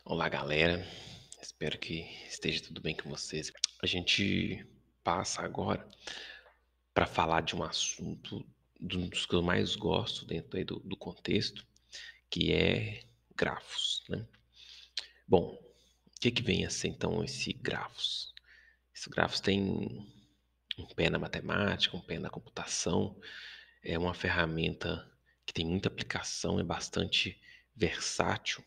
Olá, galera. Espero que esteja tudo bem com vocês. A gente passa agora para falar de um assunto dos que eu mais gosto dentro aí do contexto, que é grafos, né? Bom, o que vem a ser então esse grafos? Esse grafos tem um pé na matemática, um pé na computação, é uma ferramenta que tem muita aplicação, é bastante versátil,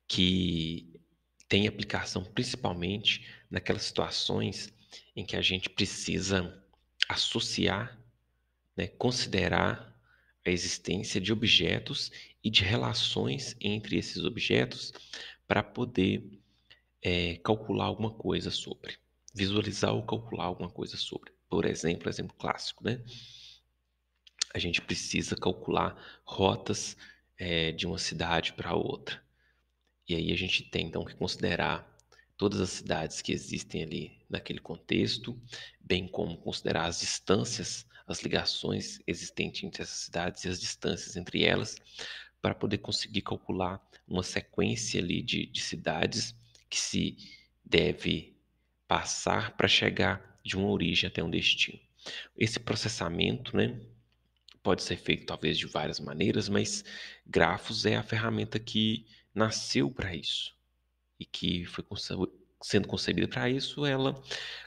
que tem aplicação principalmente naquelas situações em que a gente precisa associar, né, considerar a existência de objetos e de relações entre esses objetos para poder calcular alguma coisa sobre, visualizar ou calcular alguma coisa sobre. Por exemplo clássico, né? A gente precisa calcular rotas de uma cidade para outra. E aí a gente tem então que considerar todas as cidades que existem ali naquele contexto, bem como considerar as distâncias, as ligações existentes entre essas cidades e as distâncias entre elas, para poder conseguir calcular uma sequência ali de cidades que se deve passar para chegar de uma origem até um destino. Esse processamento, né, pode ser feito talvez de várias maneiras, mas grafos é a ferramenta que nasceu para isso e que foi sendo concebida para isso, ela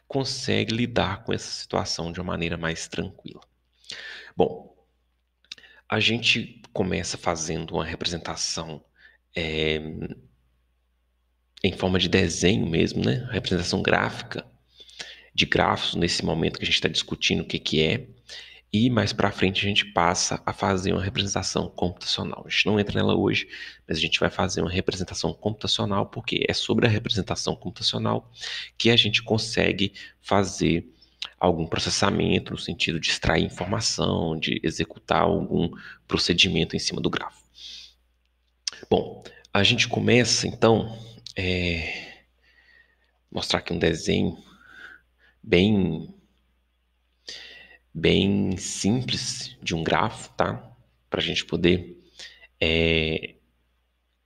consegue lidar com essa situação de uma maneira mais tranquila. Bom, a gente começa fazendo uma representação eh, em forma de desenho mesmo, né? Representação gráfica de grafos nesse momento que a gente está discutindo o que é. E mais para frente a gente passa a fazer uma representação computacional. A gente não entra nela hoje, mas a gente vai fazer uma representação computacional, porque é sobre a representação computacional que a gente consegue fazer algum processamento no sentido de extrair informação, de executar algum procedimento em cima do grafo. Bom, a gente começa então mostrar aqui um desenho bem bem simples de um grafo, tá? Para a gente poder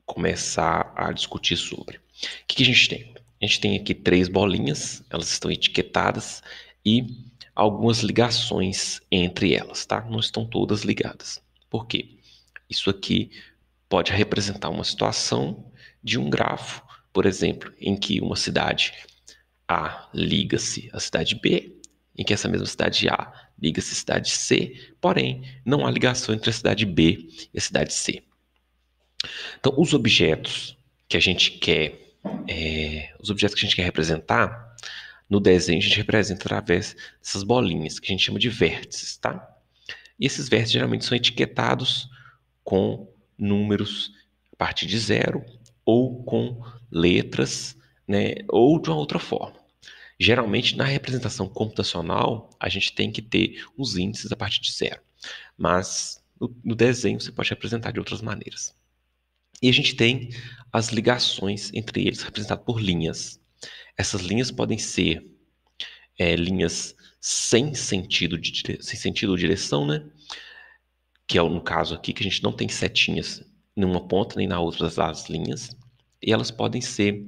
começar a discutir sobre. O que a gente tem? A gente tem aqui três bolinhas, elas estão etiquetadas e algumas ligações entre elas, tá? Não estão todas ligadas. Por quê? Isso aqui pode representar uma situação de um grafo, por exemplo, em que uma cidade A liga-se à cidade B, em que essa mesma cidade A liga-se à cidade C, porém não há ligação entre a cidade B e a cidade C. Então, os objetos que a gente quer representar, no desenho a gente representa através dessas bolinhas, que a gente chama de vértices, tá? E esses vértices geralmente são etiquetados com números a partir de zero, ou com letras, né, ou de uma outra forma. Geralmente, na representação computacional, a gente tem que ter os índices a partir de zero, mas no desenho você pode representar de outras maneiras. E a gente tem as ligações entre eles, representadas por linhas. Essas linhas podem ser linhas sem sentido ou direção, né? Que é no caso aqui, que a gente não tem setinhas numa ponta nem na outra das linhas. E elas podem ser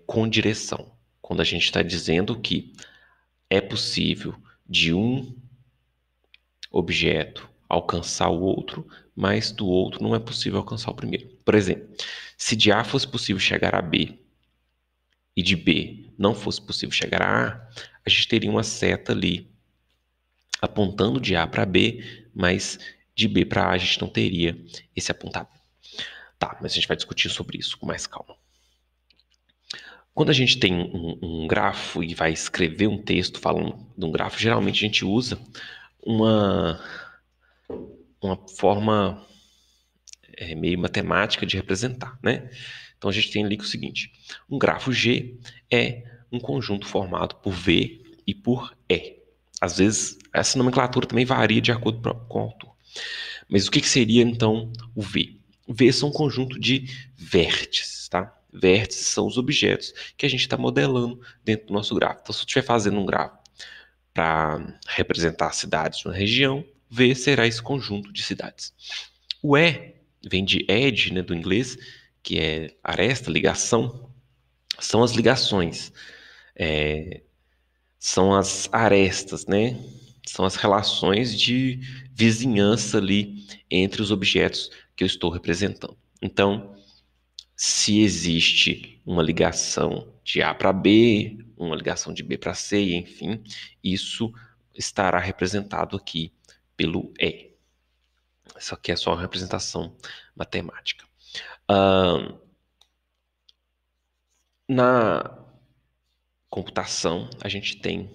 com direção, quando a gente está dizendo que é possível de um objeto alcançar o outro, mas do outro não é possível alcançar o primeiro. Por exemplo, se de A fosse possível chegar a B e de B não fosse possível chegar a A, a gente teria uma seta ali apontando de A para B, mas de B para A a gente não teria esse apontamento. Tá, mas a gente vai discutir sobre isso com mais calma. Quando a gente tem um grafo e vai escrever um texto falando de um grafo, geralmente a gente usa uma forma meio matemática de representar, né? Então a gente tem ali o seguinte: um grafo G é um conjunto formado por V e por E. Às vezes essa nomenclatura também varia de acordo com o autor. Mas o que seria então o V? O V são um conjunto de vértices, tá? Vértices são os objetos que a gente está modelando dentro do nosso gráfico. Então, se eu estiver fazendo um gráfico para representar cidades de uma região, V será esse conjunto de cidades. O E vem de edge, né, do inglês, que é aresta, ligação, são as ligações, são as arestas, né? São as relações de vizinhança ali entre os objetos que eu estou representando. Então, se existe uma ligação de A para B, uma ligação de B para C, enfim, isso estará representado aqui pelo E. Isso aqui é só uma representação matemática. Na computação, a gente tem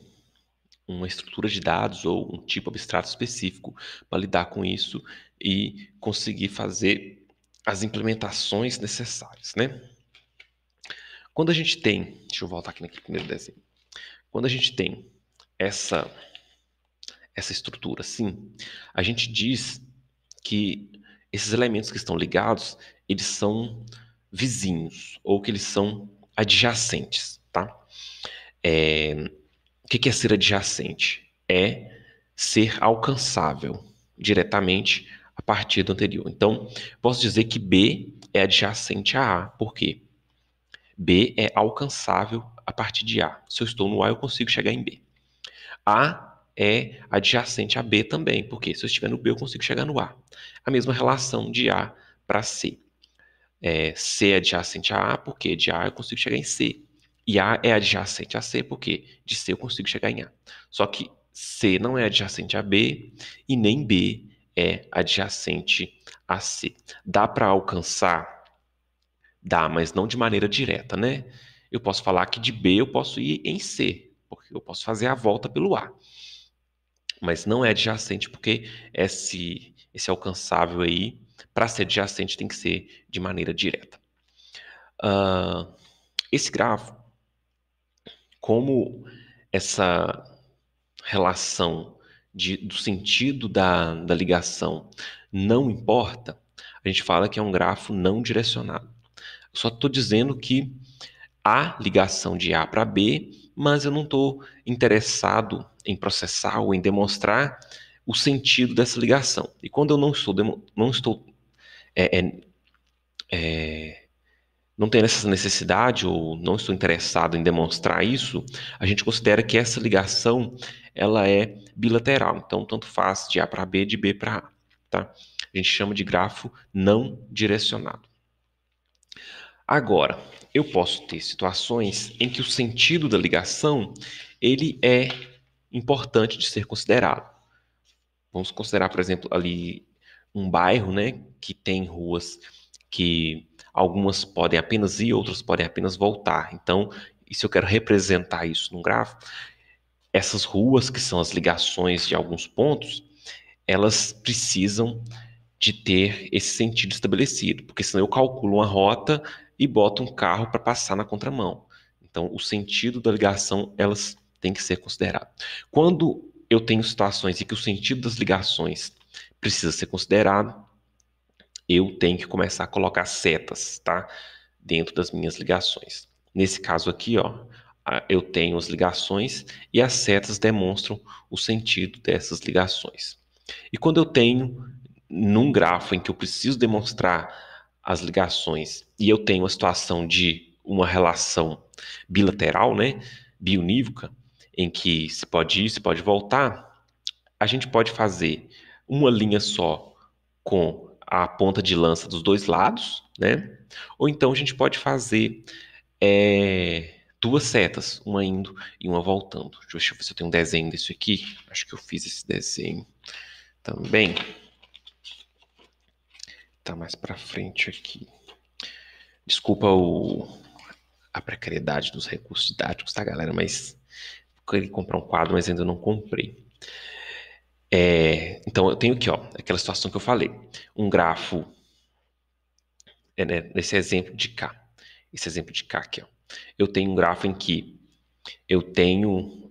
uma estrutura de dados ou um tipo abstrato específico para lidar com isso e conseguir fazer as implementações necessárias, né? Quando a gente tem, deixa eu voltar aqui naquele primeiro desenho. Quando a gente tem essa estrutura assim, a gente diz que esses elementos que estão ligados, eles são vizinhos ou que eles são adjacentes, tá? O que é ser adjacente? É ser alcançável diretamente a partir do anterior. Então, posso dizer que B é adjacente a A. Por quê? B é alcançável a partir de A. Se eu estou no A, eu consigo chegar em B. A é adjacente a B também, porque se eu estiver no B, eu consigo chegar no A. A mesma relação de A para C. C é adjacente a A, porque de A eu consigo chegar em C. E A é adjacente a C, porque de C eu consigo chegar em A. Só que C não é adjacente a B e nem B é adjacente a C. Dá para alcançar? Dá, mas não de maneira direta, né? Eu posso falar que de B eu posso ir em C, porque eu posso fazer a volta pelo A. Mas não é adjacente, porque esse alcançável aí, para ser adjacente, tem que ser de maneira direta. Esse grafo, como essa relação do sentido da ligação não importa, a gente fala que é um grafo não direcionado. Eu só estou dizendo que há ligação de A para B, mas eu não estou interessado em processar ou em demonstrar o sentido dessa ligação. E quando eu não tenho essa necessidade ou não estou interessado em demonstrar isso, a gente considera que essa ligação ela é bilateral. Então, tanto faz de A para B, de B para A. Tá? A gente chama de grafo não direcionado. Agora, eu posso ter situações em que o sentido da ligação ele é importante de ser considerado. Vamos considerar, por exemplo, ali um bairro, né, que tem ruas que algumas podem apenas ir, outras podem apenas voltar. Então, e se eu quero representar isso num gráfico, essas ruas, que são as ligações de alguns pontos, elas precisam de ter esse sentido estabelecido, porque senão eu calculo uma rota e boto um carro para passar na contramão. Então, o sentido da ligação, elas têm que ser consideradas. Quando eu tenho situações em que o sentido das ligações precisa ser considerado, eu tenho que começar a colocar setas, tá? Dentro das minhas ligações. Nesse caso aqui, ó, eu tenho as ligações e as setas demonstram o sentido dessas ligações. E quando eu tenho num grafo em que eu preciso demonstrar as ligações e eu tenho a situação de uma relação bilateral, né, biunívoca, em que se pode ir, se pode voltar, a gente pode fazer uma linha só com a ponta de lança dos dois lados, né? Ou então a gente pode fazer duas setas, uma indo e uma voltando. Deixa eu ver se eu tenho um desenho desse aqui. Acho que eu fiz esse desenho também. Tá mais para frente aqui. Desculpa a precariedade dos recursos didáticos, tá, galera? Mas eu queria comprar um quadro, mas ainda não comprei. Então, eu tenho aqui, ó, aquela situação que eu falei. Um grafo, né, nesse exemplo de cá. Esse exemplo de cá aqui, ó. Eu tenho um grafo em que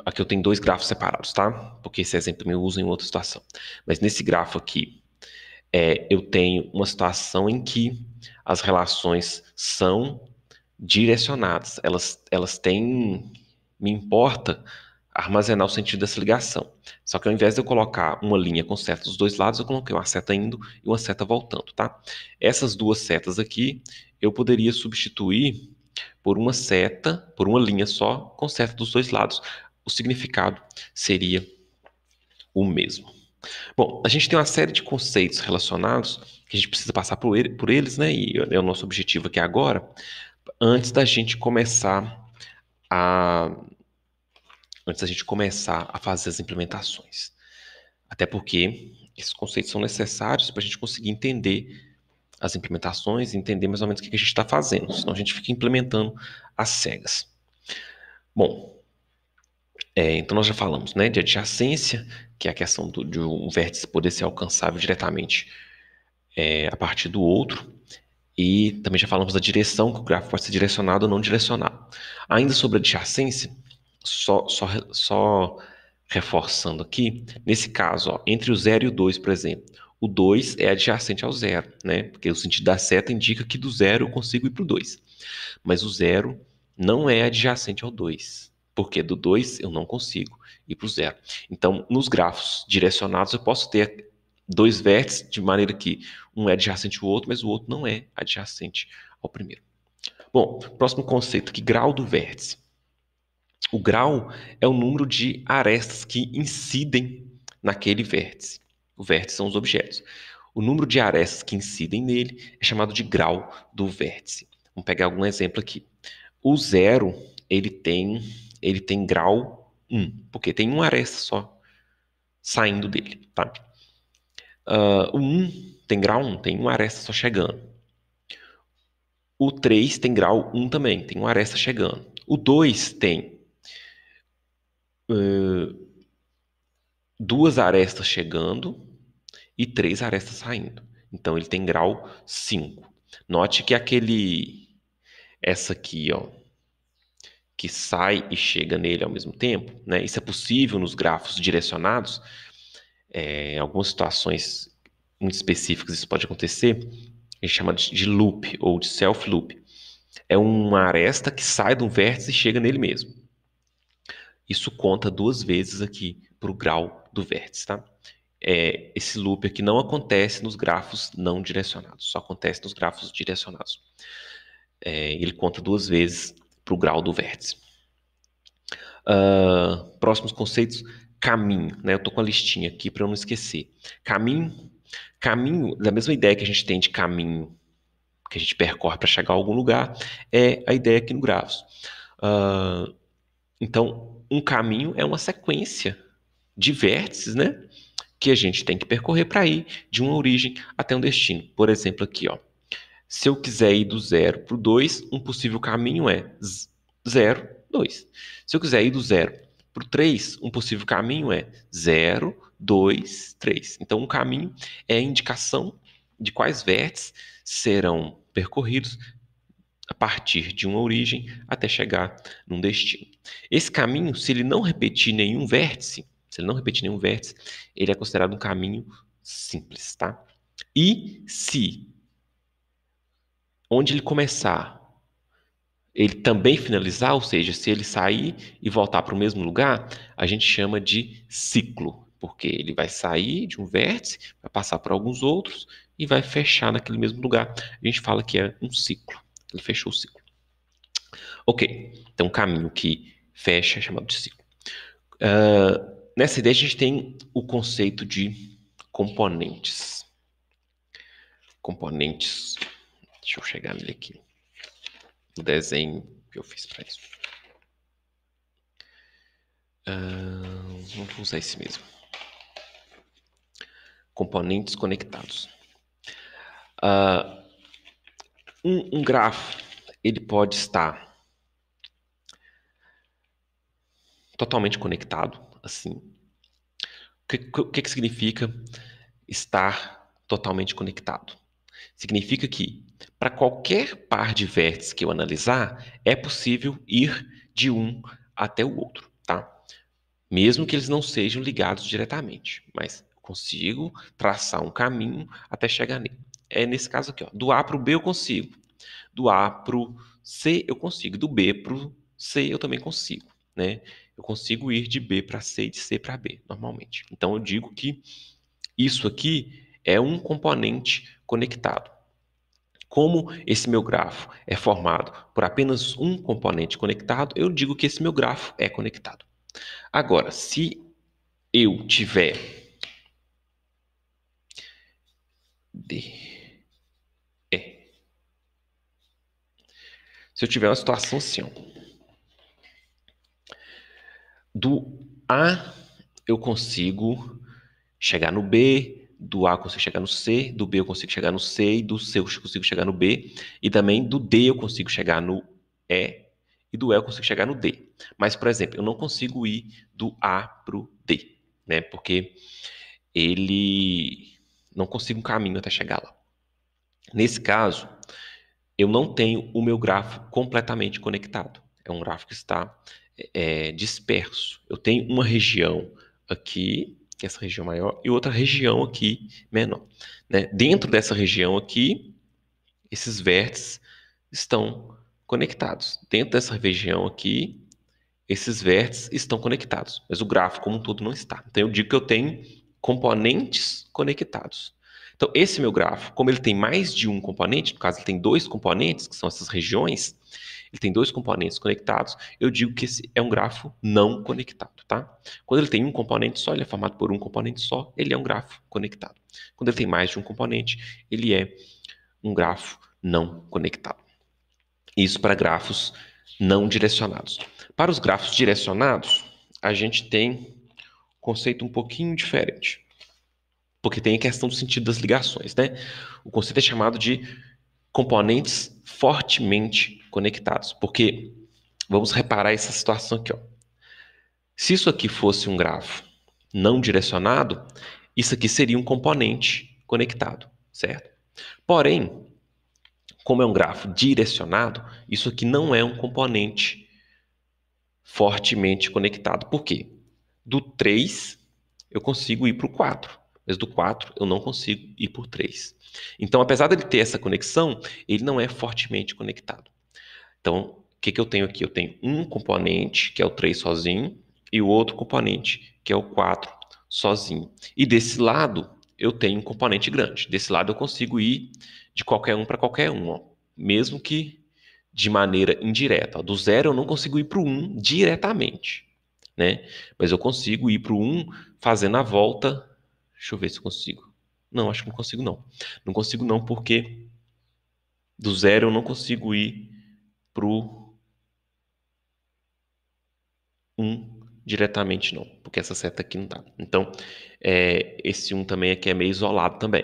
aqui eu tenho dois grafos separados, tá? Porque esse exemplo também eu uso em outra situação. Mas nesse grafo aqui, eu tenho uma situação em que as relações são direcionadas. Elas têm... Me importa armazenar o sentido dessa ligação. Só que ao invés de eu colocar uma linha com setas dos dois lados, eu coloquei uma seta indo e uma seta voltando, tá? Essas duas setas aqui, eu poderia substituir por uma seta, por uma linha só, com seta dos dois lados. O significado seria o mesmo. Bom, a gente tem uma série de conceitos relacionados que a gente precisa passar por eles, né? E é o nosso objetivo aqui agora, antes da gente começar a, antes da gente começar a fazer as implementações. Até porque esses conceitos são necessários para a gente conseguir entender as implementações e entender mais ou menos o que a gente está fazendo. Senão a gente fica implementando às cegas. Bom, então nós já falamos, né, de adjacência, que é a questão de um vértice poder ser alcançável diretamente a partir do outro. E também já falamos da direção, que o gráfico pode ser direcionado ou não direcionado. Ainda sobre a adjacência, só reforçando aqui, nesse caso, ó, entre o 0 e o 2, por exemplo, o 2 é adjacente ao 0, né? Porque o sentido da seta indica que do 0 eu consigo ir para o 2. Mas o 0 não é adjacente ao 2, porque do 2 eu não consigo ir para o 0. Então, nos grafos direcionados, eu posso ter dois vértices, de maneira que um é adjacente ao outro, mas o outro não é adjacente ao primeiro. Bom, próximo conceito aqui, grau do vértice. O grau é o número de arestas que incidem naquele vértice. O vértice são os objetos. O número de arestas que incidem nele é chamado de grau do vértice. Vamos pegar algum exemplo aqui. O 0, ele tem grau 1, porque tem uma aresta só saindo dele, tá? O 1 tem grau 1, tem uma aresta só chegando. O 3 tem grau 1 também, tem uma aresta chegando. O 2 tem duas arestas chegando e 3 arestas saindo. Então ele tem grau 5. Note que essa aqui, ó, que sai e chega nele ao mesmo tempo, né? Isso é possível nos grafos direcionados. Em algumas situações muito específicas isso pode acontecer. A gente chama de loop ou de self-loop. É uma aresta que sai de um vértice e chega nele mesmo. Isso conta duas vezes aqui para o grau do vértice, tá? Esse loop aqui não acontece nos grafos não direcionados, só acontece nos grafos direcionados. Ele conta duas vezes para o grau do vértice. Próximos conceitos, caminho, né? Eu estou com a listinha aqui para eu não esquecer. Caminho, da mesma ideia que a gente tem de caminho que a gente percorre para chegar a algum lugar, é a ideia aqui no grafos. Então, um caminho é uma sequência de vértices, né? Que a gente tem que percorrer para ir de uma origem até um destino. Por exemplo, aqui, ó. Se eu quiser ir do 0 para o 2, um possível caminho é 0, 2. Se eu quiser ir do 0 para o 3, um possível caminho é 0, 2, 3. Então, um caminho é a indicação de quais vértices serão percorridos a partir de uma origem até chegar num destino. Esse caminho, se ele não repetir nenhum vértice, ele é considerado um caminho simples, tá? E se onde ele começar, ele também finalizar, ou seja, se ele sair e voltar para o mesmo lugar, a gente chama de ciclo, porque ele vai sair de um vértice, vai passar por alguns outros e vai fechar naquele mesmo lugar. A gente fala que é um ciclo. Ele fechou o ciclo. Ok, então um caminho que fecha é chamado de ciclo. Nessa ideia a gente tem o conceito de componentes. Componentes. Deixa eu chegar nele aqui. O desenho que eu fiz para isso. Vamos usar esse mesmo. Componentes conectados. Um grafo, ele pode estar totalmente conectado, assim. O que significa estar totalmente conectado? Significa que, para qualquer par de vértices que eu analisar, é possível ir de um até o outro, tá? Mesmo que eles não sejam ligados diretamente, mas consigo traçar um caminho até chegar nele. É nesse caso aqui, ó. Do A para o B eu consigo. Do A para o C eu consigo. Do B para o C eu também consigo, né? Eu consigo ir de B para C e de C para B, normalmente. Então eu digo que isso aqui é um componente conectado. Como esse meu grafo é formado por apenas um componente conectado, eu digo que esse meu grafo é conectado. Agora, se eu tiver se eu tiver uma situação assim, ó, do A eu consigo chegar no B, do A eu consigo chegar no C, do B eu consigo chegar no C, e do C eu consigo chegar no B, e também do D eu consigo chegar no E, e do E eu consigo chegar no D. Mas, por exemplo, eu não consigo ir do A para o D, né? Porque ele não consigo um caminho até chegar lá. Nesse caso, eu não tenho o meu grafo completamente conectado. É um grafo que está disperso. Eu tenho uma região aqui, que é essa região maior, e outra região aqui menor. Né? Dentro dessa região aqui, esses vértices estão conectados. Dentro dessa região aqui, esses vértices estão conectados, mas o grafo como um todo não está. Então eu digo que eu tenho componentes conectados. Então esse meu grafo, como ele tem mais de um componente, no caso ele tem dois componentes, que são essas regiões, ele tem dois componentes conectados, eu digo que esse é um grafo não conectado, tá? Quando ele tem um componente só, ele é formado por um componente só, ele é um grafo conectado. Quando ele tem mais de um componente, ele é um grafo não conectado. Isso para grafos não direcionados. Para os grafos direcionados, a gente tem um conceito um pouquinho diferente. Porque tem a questão do sentido das ligações, né? O conceito é chamado de componentes fortemente conectados. Porque, vamos reparar essa situação aqui, ó. Se isso aqui fosse um grafo não direcionado, isso aqui seria um componente conectado, certo? Porém, como é um grafo direcionado, isso aqui não é um componente fortemente conectado. Por quê? Do 3 eu consigo ir para o 4, mas do 4 eu não consigo ir por 3. Então, apesar dele ter essa conexão, ele não é fortemente conectado. Então, o que eu tenho aqui? Eu tenho um componente, que é o 3 sozinho, e o outro componente, que é o 4 sozinho. E desse lado, eu tenho um componente grande. Desse lado, eu consigo ir de qualquer um para qualquer um, ó, mesmo que de maneira indireta. Do 0 eu não consigo ir para o 1 diretamente, né? Mas eu consigo ir para o 1 fazendo a volta. Deixa eu ver se eu consigo. Não, acho que não consigo não. Não consigo não, porque do 0 eu não consigo ir para o 1 diretamente não, porque essa seta aqui não dá. Então, esse 1 também aqui é meio isolado também.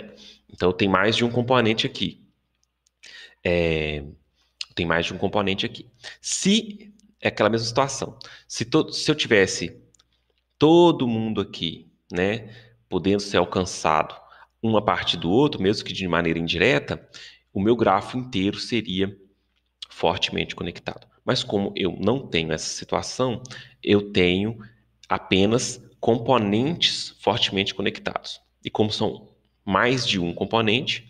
Então, tem mais de um componente aqui. Tem mais de um componente aqui. Se é aquela mesma situação, se eu tivesse todo mundo aqui, né, podendo ser alcançado uma parte do outro, mesmo que de maneira indireta, o meu grafo inteiro seria fortemente conectado. Mas como eu não tenho essa situação, eu tenho apenas componentes fortemente conectados. E como são mais de um componente,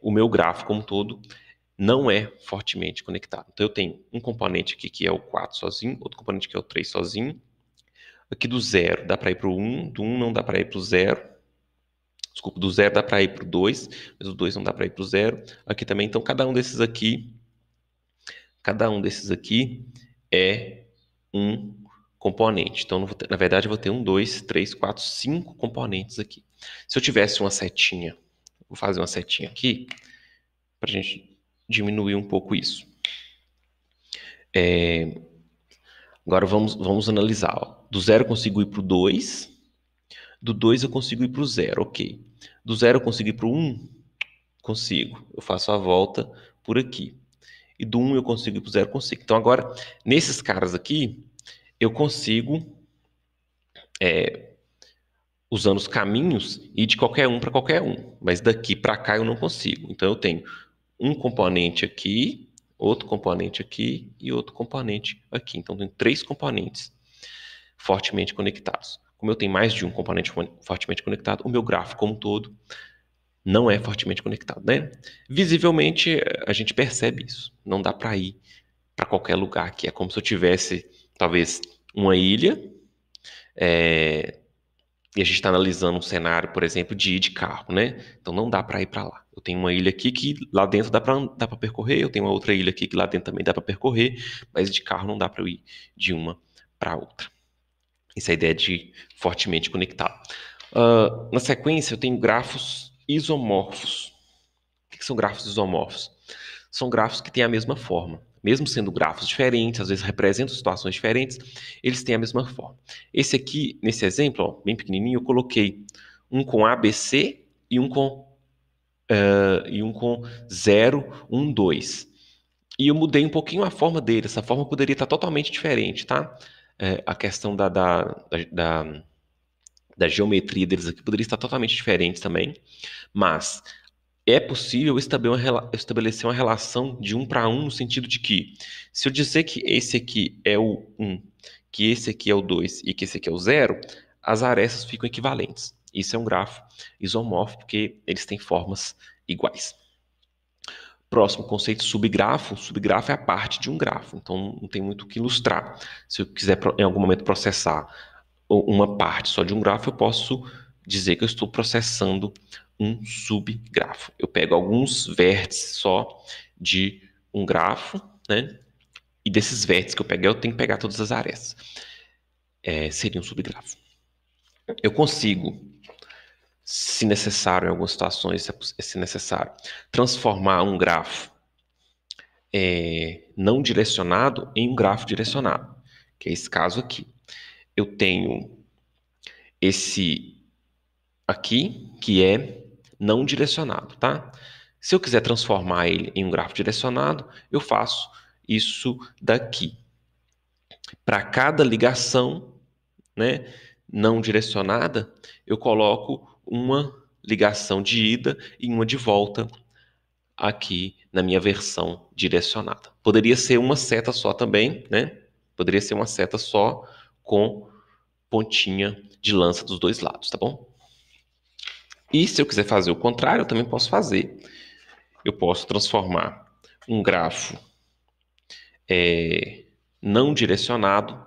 o meu grafo como um todo não é fortemente conectado. Então eu tenho um componente aqui que é o 4 sozinho, outro componente que é o 3 sozinho. Aqui do 0 dá para ir para o 1, do 1 não dá para ir para o 0. Desculpa, do 0 dá para ir para o 2, mas do 2 não dá para ir para o 0. Aqui também, então cada um desses aqui é um componente. Então, na verdade, eu vou ter 1, 2, 3, 4, 5 componentes aqui. Se eu tivesse uma setinha, vou fazer uma setinha aqui, para a gente diminuir um pouco isso. Agora vamos analisar. Ó. Do 0 eu consigo ir para o 2, do 2 eu consigo ir para o 0, ok. Do 0 eu consigo ir para o 1? Consigo. Eu faço a volta por aqui. E do 1 eu consigo ir para o 0? Consigo. Então agora, nesses caras aqui, eu consigo, usando os caminhos, ir de qualquer um para qualquer um. Mas daqui para cá eu não consigo. Então eu tenho um componente aqui, outro componente aqui e outro componente aqui. Então tem 3 componentes fortemente conectados. Como eu tenho mais de um componente fortemente conectado, o meu gráfico como um todo não é fortemente conectado, né? Visivelmente a gente percebe isso. Não dá para ir para qualquer lugar aqui. É como se eu tivesse talvez uma ilha E a gente está analisando um cenário, por exemplo, de ir de carro, né? Então não dá para ir para lá. Eu tenho uma ilha aqui que lá dentro dá para percorrer, eu tenho uma outra ilha aqui que lá dentro também dá para percorrer, mas de carro não dá para eu ir de uma para outra. Essa é a ideia de fortemente conectado. Na sequência, eu tenho grafos isomorfos. O que são grafos isomorfos? São grafos que têm a mesma forma. Mesmo sendo grafos diferentes, às vezes representam situações diferentes, eles têm a mesma forma. Esse aqui, nesse exemplo, ó, bem pequenininho, eu coloquei um com ABC e um com 0, 1, 2. E eu mudei um pouquinho a forma dele. Essa forma poderia estar totalmente diferente, tá? A questão da geometria deles aqui poderia estar totalmente diferente também. Mas é possível estabelecer uma relação de 1 para 1 no sentido de que, se eu dizer que esse aqui é o 1, que esse aqui é o 2 e que esse aqui é o 0, as arestas ficam equivalentes. Isso é um grafo isomórfico porque eles têm formas iguais. Próximo conceito, subgrafo. Subgrafo é a parte de um grafo, então não tem muito o que ilustrar. Se eu quiser em algum momento processar uma parte só de um grafo, eu posso dizer que eu estou processando um subgrafo. Eu pego alguns vértices só de um grafo, né? E desses vértices que eu peguei, eu tenho que pegar todas as arestas. Seria um subgrafo. Eu consigo, se necessário, em algumas situações, se necessário, transformar um grafo não direcionado em um grafo direcionado, que é esse caso aqui. Eu tenho esse aqui, que é não direcionado, tá? Se eu quiser transformar ele em um grafo direcionado, eu faço isso daqui. Para cada ligação, né, não direcionada, eu coloco uma ligação de ida e uma de volta aqui na minha versão direcionada. Poderia ser uma seta só também, né? Poderia ser uma seta só com pontinha de lança dos dois lados, tá bom? E se eu quiser fazer o contrário, eu também posso fazer. Eu posso transformar um grafo não direcionado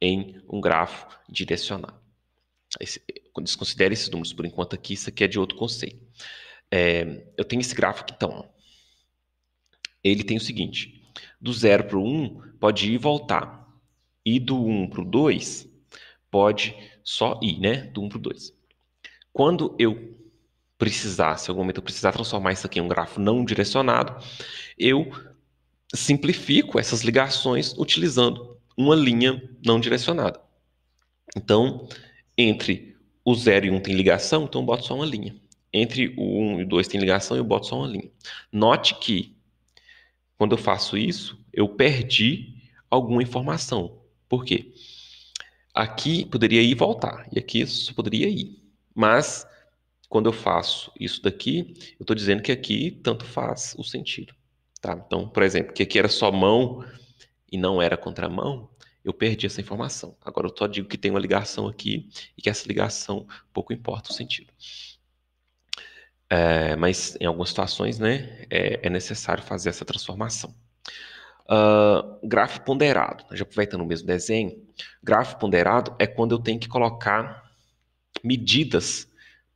em um grafo direcionado. Desconsidere esses números por enquanto aqui, isso aqui é de outro conceito. Eu tenho esse gráfico aqui, então. Ele tem o seguinte, do 0 para o 1 pode ir e voltar. E do 1 para o 2 pode só ir, né? Do 1 para o 2. Quando eu precisar, se em algum momento eu precisar transformar isso aqui em um grafo não direcionado, eu simplifico essas ligações utilizando uma linha não direcionada. Então, entre o 0 e 1 tem ligação, então eu boto só uma linha. Entre o 1 e o 2 tem ligação, eu boto só uma linha. Note que, quando eu faço isso, eu perdi alguma informação. Por quê? Aqui poderia ir e voltar, e aqui só poderia ir. Mas, quando eu faço isso daqui, eu estou dizendo que aqui tanto faz o sentido. Tá? Então, por exemplo, que aqui era só mão e não era contramão, eu perdi essa informação. Agora eu só digo que tem uma ligação aqui e que essa ligação pouco importa o sentido. Mas em algumas situações, né, é necessário fazer essa transformação. Grafo ponderado, já aproveitando o mesmo desenho, grafo ponderado é quando eu tenho que colocar medidas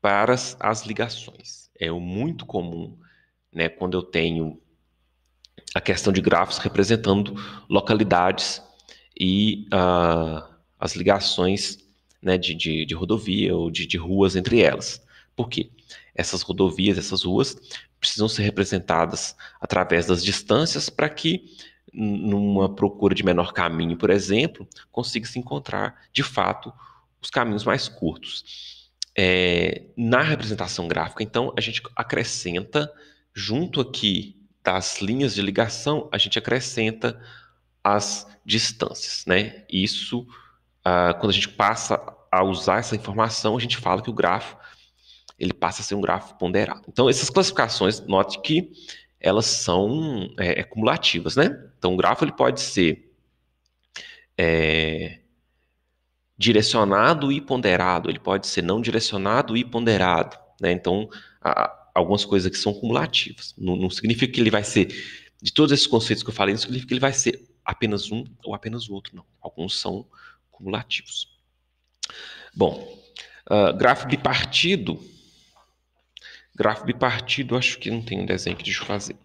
para as ligações. É muito comum, né, quando eu tenho a questão de grafos representando localidades e as ligações, né, de rodovia ou de ruas entre elas. Por quê? Essas rodovias, essas ruas, precisam ser representadas através das distâncias para que, numa procura de menor caminho, por exemplo, consiga se encontrar, de fato, os caminhos mais curtos. Na representação gráfica, então, a gente acrescenta, junto aqui das linhas de ligação, a gente acrescenta as distâncias, né? Isso, quando a gente passa a usar essa informação, a gente fala que o grafo ele passa a ser um grafo ponderado. Então, essas classificações, note que elas são cumulativas, né? Então, o grafo ele pode ser direcionado e ponderado, ele pode ser não direcionado e ponderado, né? Então, algumas coisas que são cumulativas. Não significa que ele vai ser, de todos esses conceitos que eu falei, não significa que ele vai ser apenas um ou apenas o outro, não. Alguns são cumulativos. Bom, Gráfico bipartido. Gráfico bipartido, acho que não tem um desenho aqui, deixa eu fazer.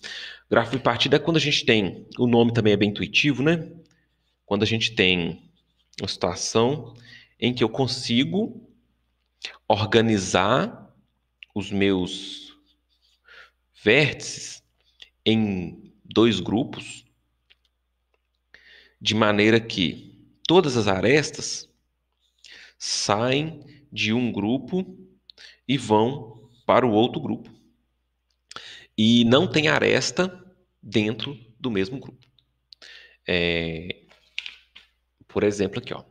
Gráfico bipartido é quando a gente tem, o nome também é bem intuitivo, né? Quando a gente tem uma situação em que eu consigo organizar os meus vértices em dois grupos, de maneira que todas as arestas saem de um grupo e vão para o outro grupo. E não tem aresta dentro do mesmo grupo. Por exemplo, aqui, ó.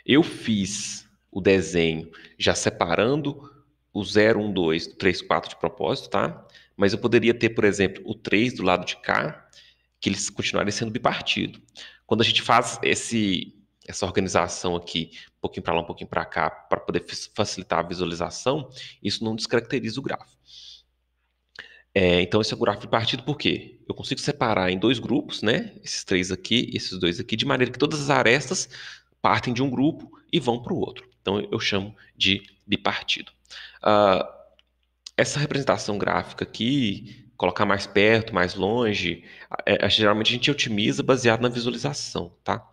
Eu fiz o desenho já separando o 0, 1, 2, 3, 4 de propósito, tá? Mas eu poderia ter, por exemplo, o 3 do lado de cá, que eles continuarem sendo bipartido. Quando a gente faz essa organização aqui, um pouquinho para lá, um pouquinho para cá, para poder facilitar a visualização, isso não descaracteriza o grafo. Então, esse é o gráfico bipartido, por quê? Eu consigo separar em dois grupos, né? Esses três aqui, esses dois aqui, de maneira que todas as arestas partem de um grupo e vão para o outro. Então, eu chamo de bipartido. Essa representação gráfica aqui, colocar mais perto, mais longe, geralmente a gente otimiza baseado na visualização, tá?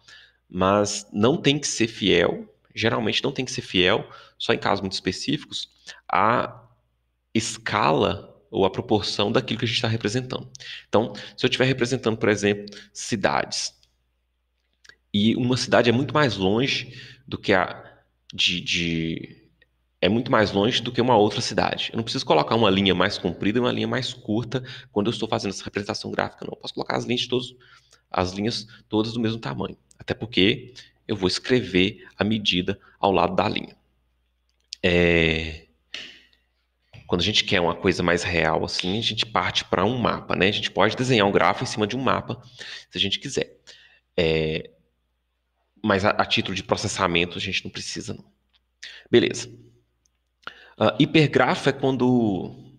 Mas não tem que ser fiel, geralmente não tem que ser fiel, só em casos muito específicos, à escala ou a proporção daquilo que a gente está representando. Então, se eu estiver representando, por exemplo, cidades, e uma cidade é muito mais longe do que é muito mais longe do que uma outra cidade. Eu não preciso colocar uma linha mais comprida e uma linha mais curta quando eu estou fazendo essa representação gráfica, não. Eu posso colocar as linhas todas do mesmo tamanho. Até porque eu vou escrever a medida ao lado da linha. Quando a gente quer uma coisa mais real, assim, a gente parte para um mapa, né? A gente pode desenhar um grafo em cima de um mapa, se a gente quiser. Mas a título de processamento a gente não precisa, não. Beleza. Hipergrafo é quando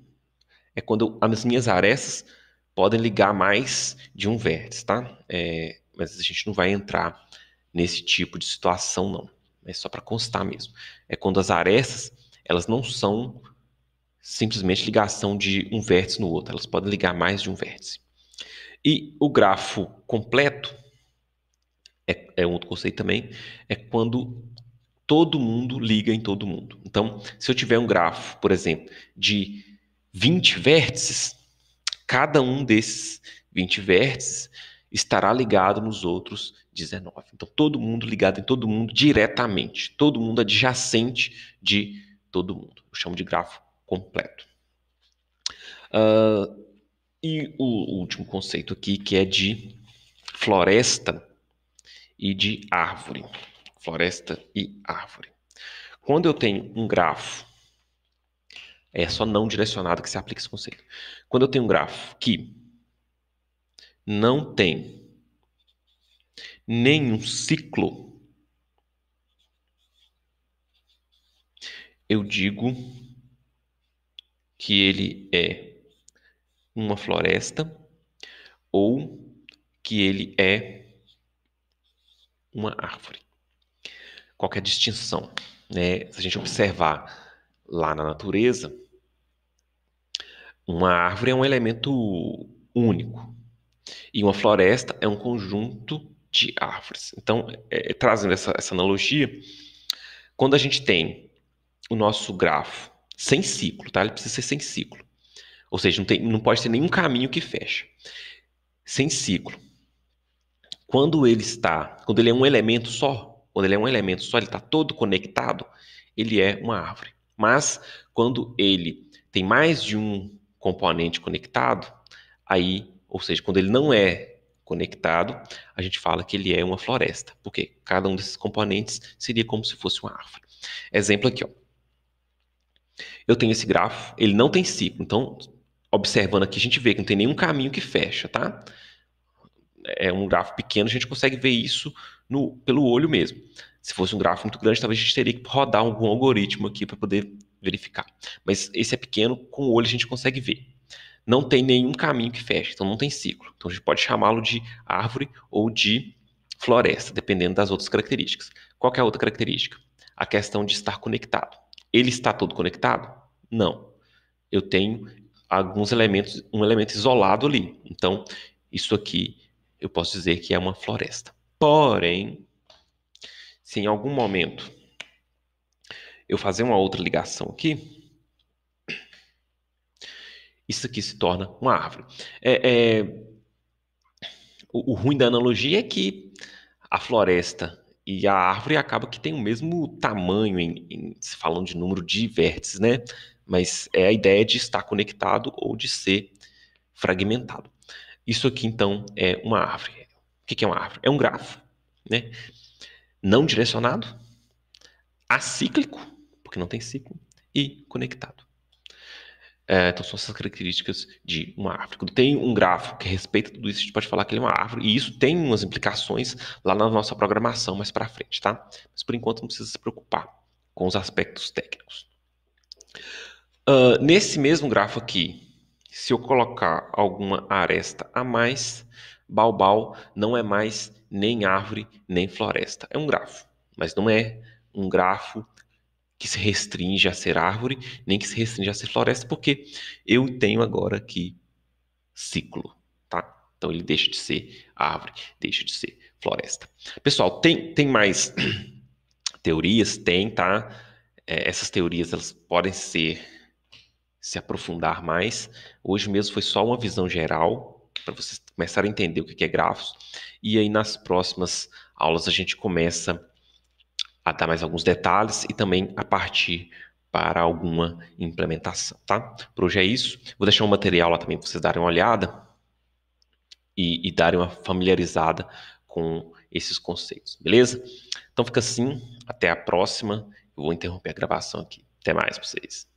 as minhas arestas podem ligar mais de um vértice, tá? Mas a gente não vai entrar nesse tipo de situação, não. É só para constar mesmo. É quando as arestas, elas não são simplesmente ligação de um vértice no outro. Elas podem ligar mais de um vértice. E o grafo completo, é um outro conceito também, é quando todo mundo liga em todo mundo. Então, se eu tiver um grafo, por exemplo, de 20 vértices, cada um desses 20 vértices estará ligado nos outros 19. Então, todo mundo ligado em todo mundo diretamente. Todo mundo adjacente de todo mundo. Eu chamo de grafo completo. E o último conceito aqui, que é de floresta e de árvore. Floresta e árvore. Quando eu tenho um grafo, é só não direcionado que se aplica esse conceito. Quando eu tenho um grafo que não tem nenhum ciclo, eu digo que ele é uma floresta ou que ele é uma árvore. Qual que é a distinção? Se a gente observar lá na natureza, uma árvore é um elemento único e uma floresta é um conjunto de árvores. Então, trazendo essa analogia, quando a gente tem o nosso grafo sem ciclo, tá? Ele precisa ser sem ciclo. Ou seja, não pode ter nenhum caminho que fecha. Sem ciclo. Quando ele é um elemento só, ele está todo conectado, ele é uma árvore. Mas quando ele tem mais de um componente conectado, ou seja, quando ele não é conectado, a gente fala que ele é uma floresta, porque cada um desses componentes seria como se fosse uma árvore. Exemplo aqui, ó. Eu tenho esse grafo, ele não tem ciclo, então, observando aqui, a gente vê que não tem nenhum caminho que fecha, tá? É um grafo pequeno, a gente consegue ver isso pelo olho mesmo. Se fosse um grafo muito grande, talvez a gente teria que rodar algum algoritmo aqui para poder verificar. Mas esse é pequeno, com o olho a gente consegue ver. Não tem nenhum caminho que feche, então não tem ciclo. Então a gente pode chamá-lo de árvore ou de floresta, dependendo das outras características. Qual que é a outra característica? A questão de estar conectado. Ele está todo conectado? Não. Eu tenho alguns elementos, um elemento isolado ali. Então, isso aqui eu posso dizer que é uma floresta. Porém, se em algum momento eu fazer uma outra ligação aqui, isso aqui se torna uma árvore. O ruim da analogia é que a floresta e a árvore acaba que tem o mesmo tamanho se falando de número de vértices, né? Mas é a ideia de estar conectado ou de ser fragmentado. Isso aqui, então, é uma árvore. O que é uma árvore? É um grafo, né? Não direcionado, acíclico, porque não tem ciclo, e conectado. Então, são essas características de uma árvore. Quando tem um grafo que respeita tudo isso, a gente pode falar que ele é uma árvore, e isso tem umas implicações lá na nossa programação mais para frente, tá? Mas, por enquanto, não precisa se preocupar com os aspectos técnicos. Nesse mesmo grafo aqui, se eu colocar alguma aresta a mais, Baobau não é mais nem árvore, nem floresta. É um grafo, mas não é um grafo que se restringe a ser árvore, nem que se restringe a ser floresta, porque eu tenho agora aqui ciclo, tá? Então ele deixa de ser árvore, deixa de ser floresta. Pessoal, tem mais teorias? Tem, tá? Essas teorias elas podem se aprofundar mais. Hoje mesmo foi só uma visão geral, para vocês começarem a entender o que é grafos. E aí nas próximas aulas a gente começa a dar mais alguns detalhes e também a partir para alguma implementação, tá? Por hoje é isso. Vou deixar um material lá também para vocês darem uma olhada e darem uma familiarizada com esses conceitos, beleza? Então fica assim, até a próxima. Eu vou interromper a gravação aqui. Até mais para vocês.